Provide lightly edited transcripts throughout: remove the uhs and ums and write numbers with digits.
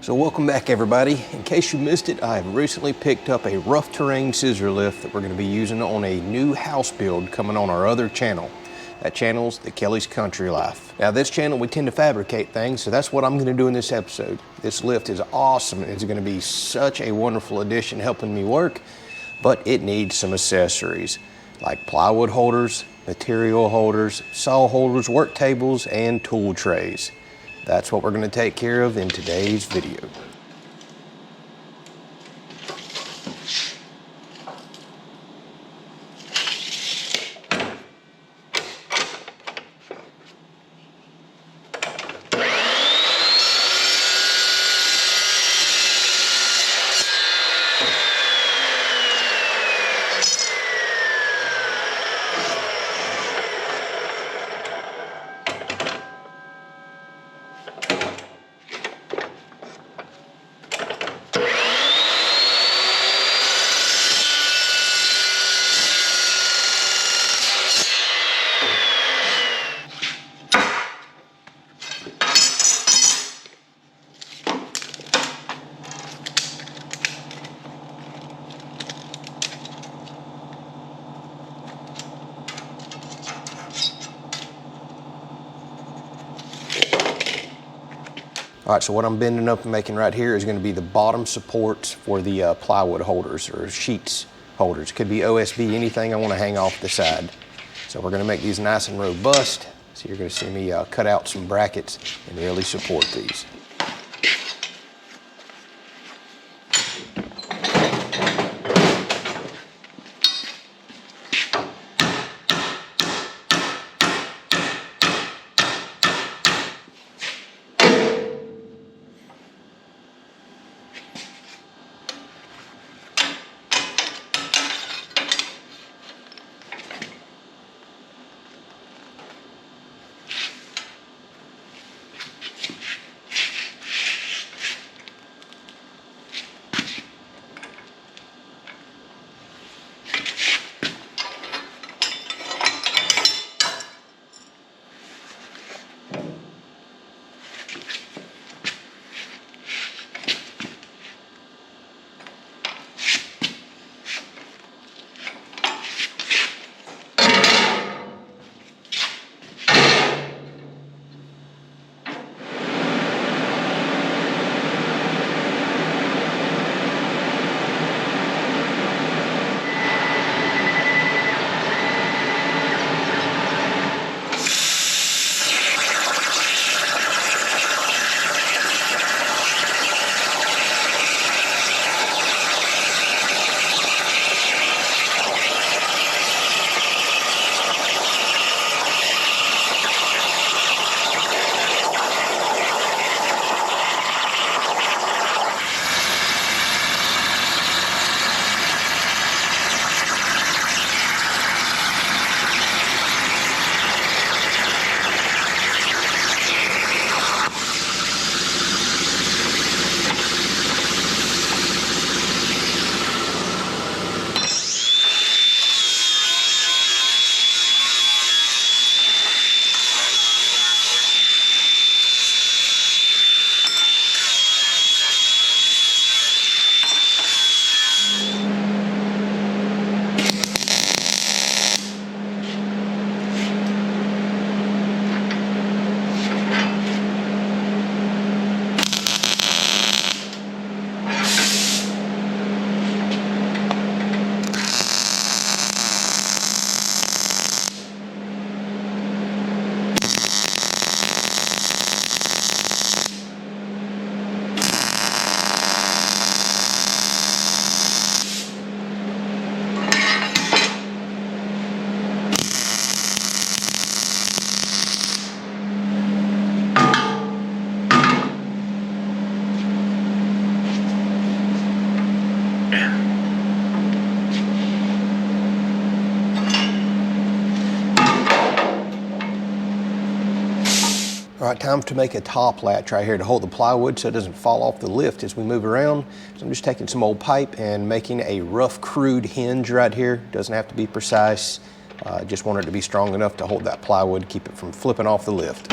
So welcome back everybody. In case you missed it, I have recently picked up a rough terrain scissor lift that we're going to be using on a new house build coming on our other channel. That channel's the Kelley's Country Life. Now this channel we tend to fabricate things, so that's what I'm going to do in this episode. This lift is awesome. It's going to be such a wonderful addition helping me work, but it needs some accessories like plywood holders, material holders, saw holders, work tables, and tool trays. That's what we're going to take care of in today's video. All right, so what I'm bending up and making right here is going to be the bottom supports for the plywood holders or sheets holders. Could be OSB, anything I want to hang off the side. So we're going to make these nice and robust. So you're going to see me cut out some brackets and really support these. All right, time to make a top latch right here to hold the plywood so it doesn't fall off the lift as we move around. So I'm just taking some old pipe and making a rough, crude hinge right here. Doesn't have to be precise. Just want it to be strong enough to hold that plywood, keep it from flipping off the lift.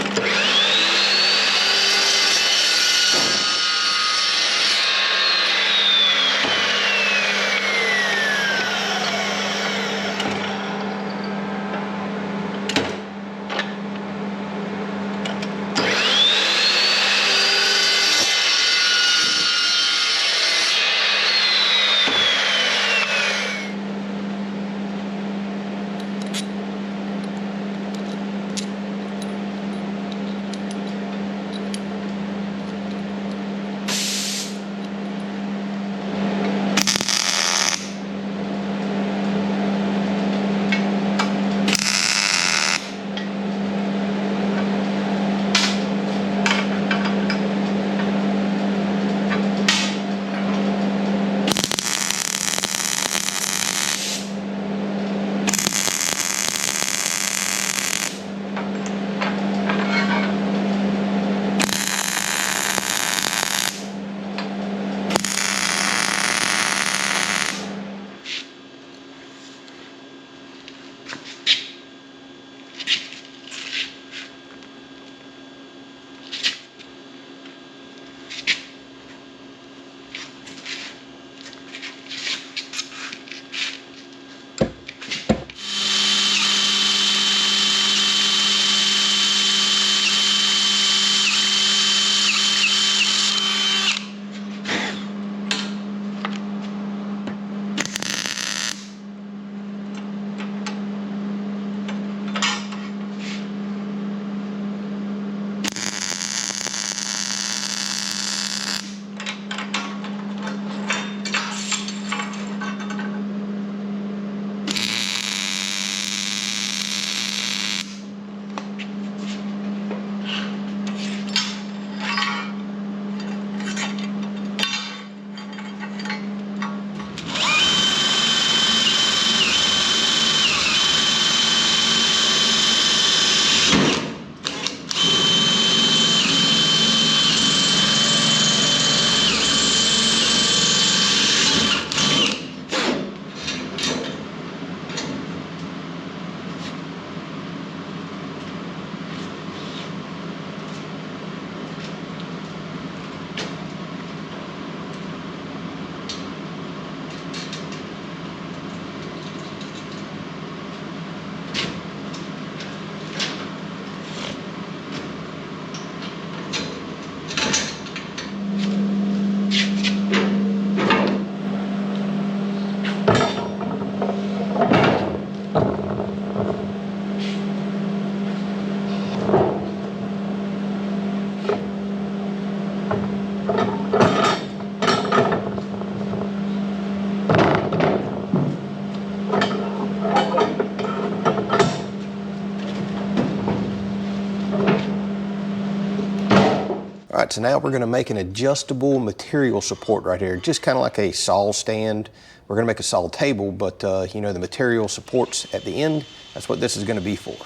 right, so now we're going to make an adjustable material support right here, just kind of like a saw stand. We're going to make a saw table, but you know, the material supports at the end, that's what this is going to be for.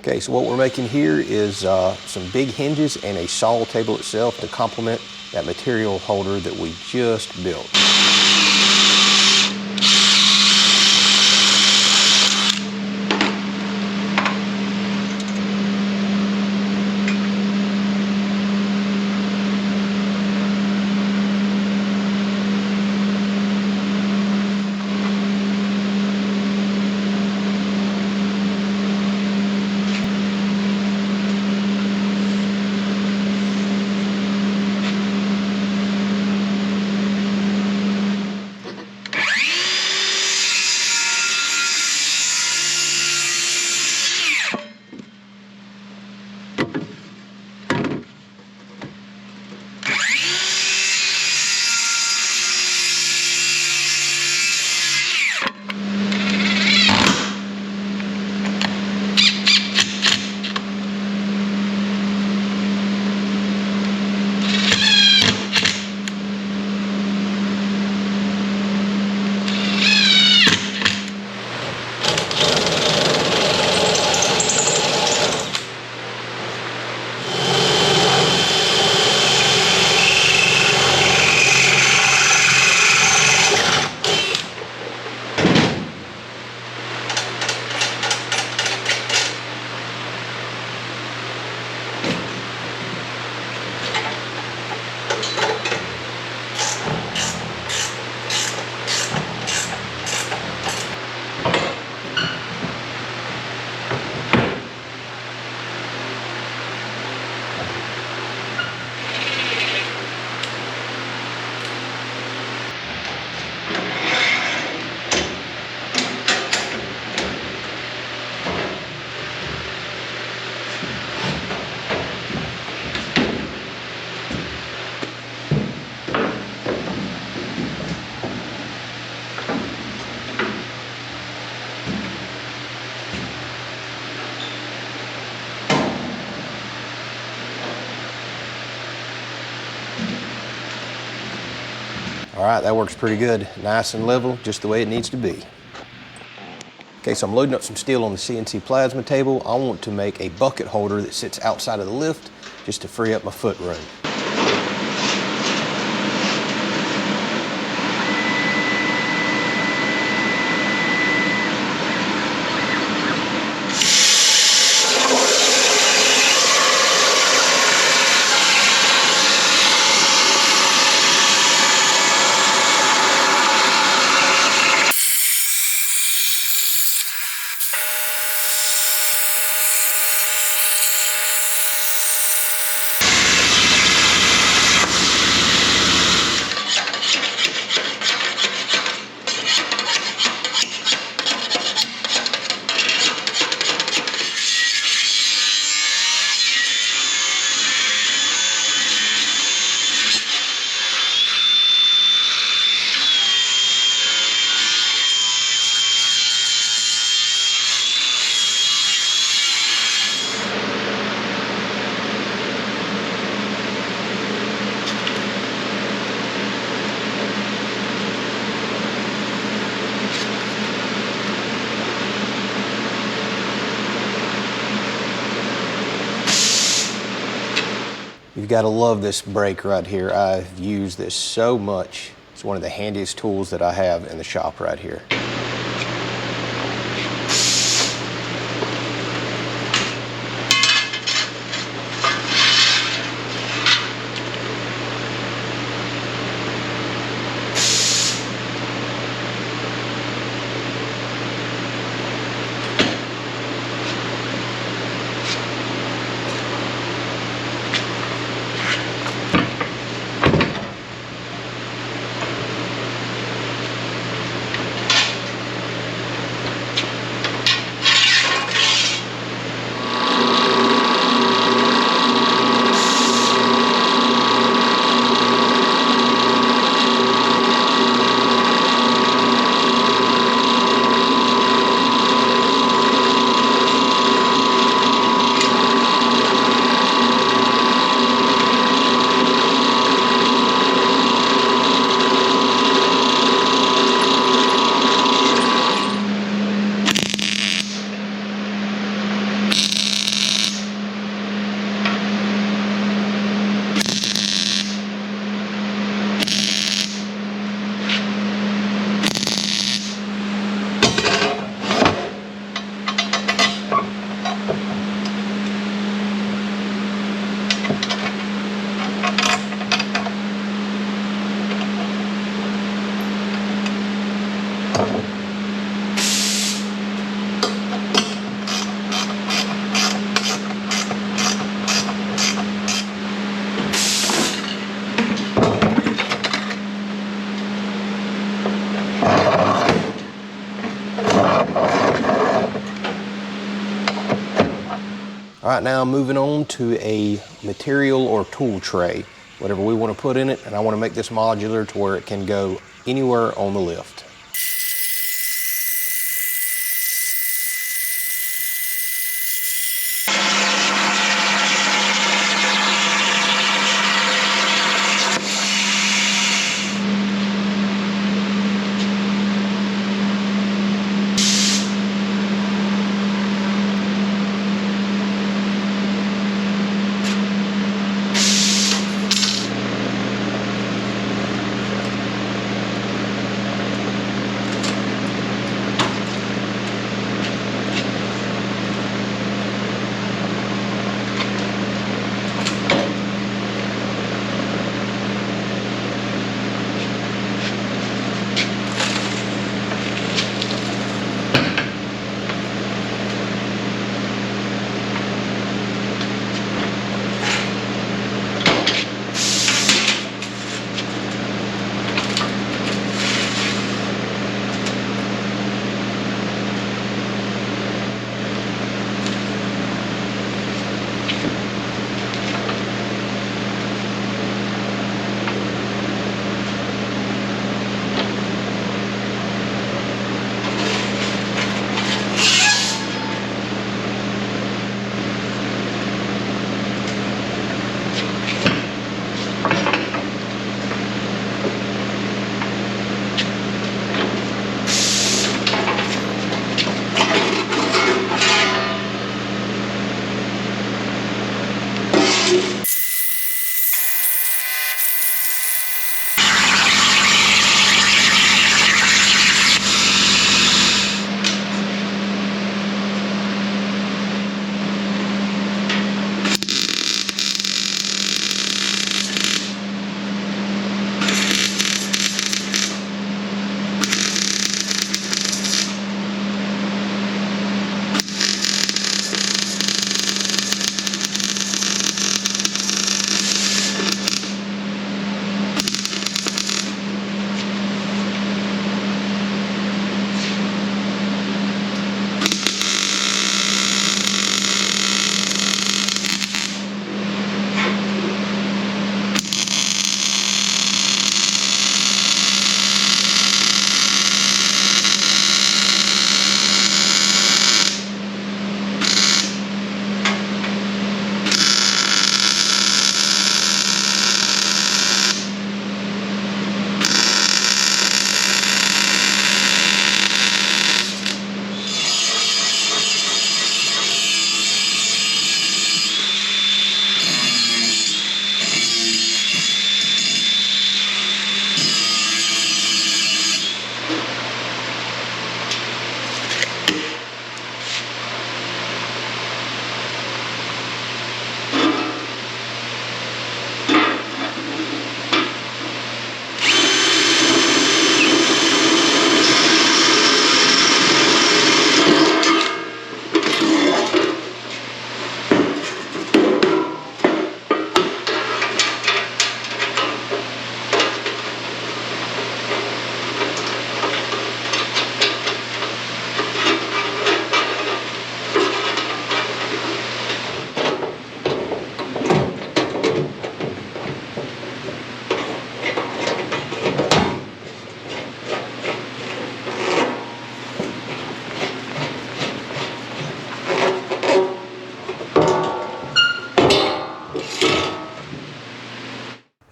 Okay, so what we're making here is some big hinges and a saw table itself to complement that material holder that we just built. All right, that works pretty good. Nice and level, just the way it needs to be. Okay, so I'm loading up some steel on the CNC plasma table. I want to make a bucket holder that sits outside of the lift just to free up my foot room. You've got to love this brake right here. I've used this so much. It's one of the handiest tools that I have in the shop right here. All right, now moving on to a material or tool tray, whatever we want to put in it, and I want to make this modular to where it can go anywhere on the lift.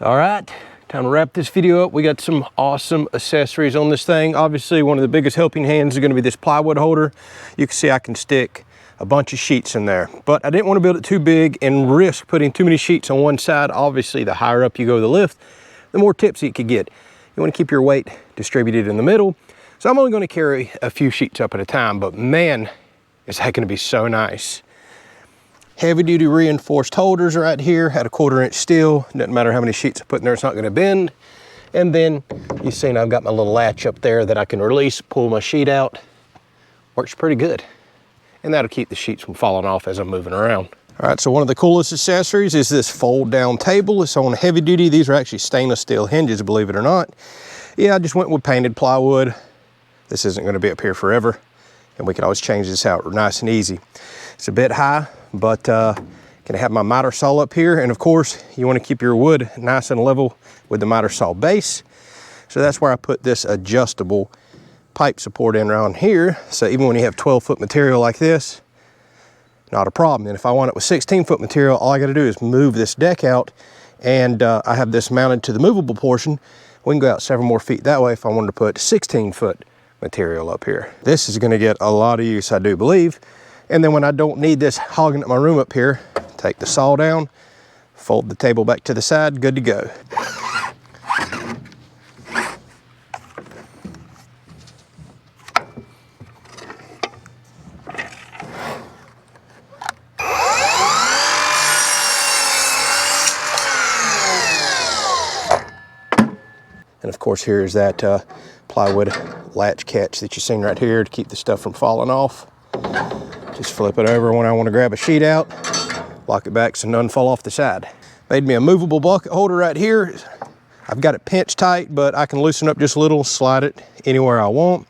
All right, time to wrap this video up. We got some awesome accessories on this thing. Obviously, one of the biggest helping hands is gonna be this plywood holder. You can see I can stick a bunch of sheets in there, but I didn't want to build it too big and risk putting too many sheets on one side. Obviously, the higher up you go the lift, the more tipsy it could get. You want to keep your weight distributed in the middle. So I'm only going to carry a few sheets up at a time, but man, is that going to be so nice. Heavy duty reinforced holders right here, had a 1/4 inch steel. Doesn't matter how many sheets I put in there, it's not going to bend. And then you've seen I've got my little latch up there that I can release, pull my sheet out. Works pretty good. And that'll keep the sheets from falling off as I'm moving around. All right, so one of the coolest accessories is this fold down table. It's on heavy duty. These are actually stainless steel hinges, believe it or not. Yeah, I just went with painted plywood. This isn't gonna be up here forever, and we can always change this out nice and easy. It's a bit high, but can have my miter saw up here, and of course, you wanna keep your wood nice and level with the miter saw base. So that's where I put this adjustable pipe support in around here. So even when you have 12-foot material like this, not a problem. And if I want it with 16-foot material, all I gotta do is move this deck out, and I have this mounted to the movable portion. We can go out several more feet that way if I wanted to put 16-foot material up here. This is gonna get a lot of use, I do believe. And then when I don't need this hogging up my room up here, take the saw down, fold the table back to the side, good to go. And of course, here's that plywood latch catch that you've seen right here to keep the stuff from falling off. Just flip it over when I want to grab a sheet out, lock it back so none fall off the side. Made me a movable bucket holder right here. I've got it pinched tight, but I can loosen up just a little, slide it anywhere I want.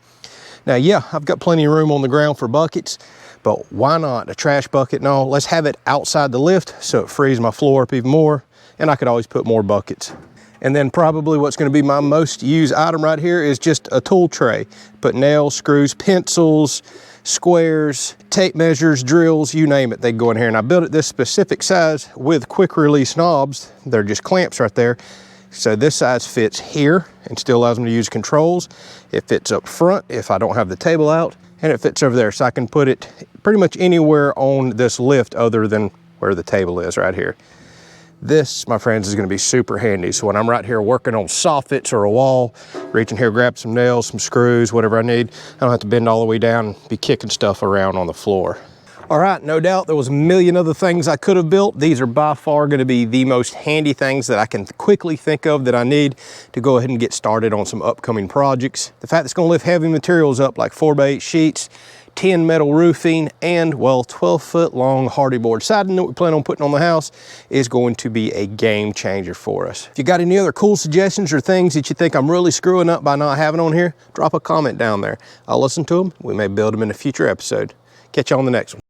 Now, yeah, I've got plenty of room on the ground for buckets, but why not a trash bucket and all? Let's have it outside the lift so it frees my floor up even more, and I could always put more buckets. And then probably what's gonna be my most used item right here is just a tool tray. Put nails, screws, pencils, squares, tape measures, drills, you name it, they go in here. And I built it this specific size with quick release knobs. They're just clamps right there. So this size fits here and still allows me to use controls. It fits up front if I don't have the table out, and it fits over there. So I can put it pretty much anywhere on this lift other than where the table is right here. This, my friends, is gonna be super handy. So when I'm right here working on soffits or a wall, reaching here, grab some nails, some screws, whatever I need, I don't have to bend all the way down and be kicking stuff around on the floor. All right, no doubt there was a million other things I could have built. These are by far gonna be the most handy things that I can quickly think of that I need to go ahead and get started on some upcoming projects. The fact it's gonna lift heavy materials up like 4x8 sheets, 10 metal roofing, and well, 12-foot long hardy board siding that we plan on putting on the house is going to be a game changer for us. If you got any other cool suggestions or things that you think I'm really screwing up by not having on here, drop a comment down there. I'll listen to them. We may build them in a future episode. Catch you on the next one.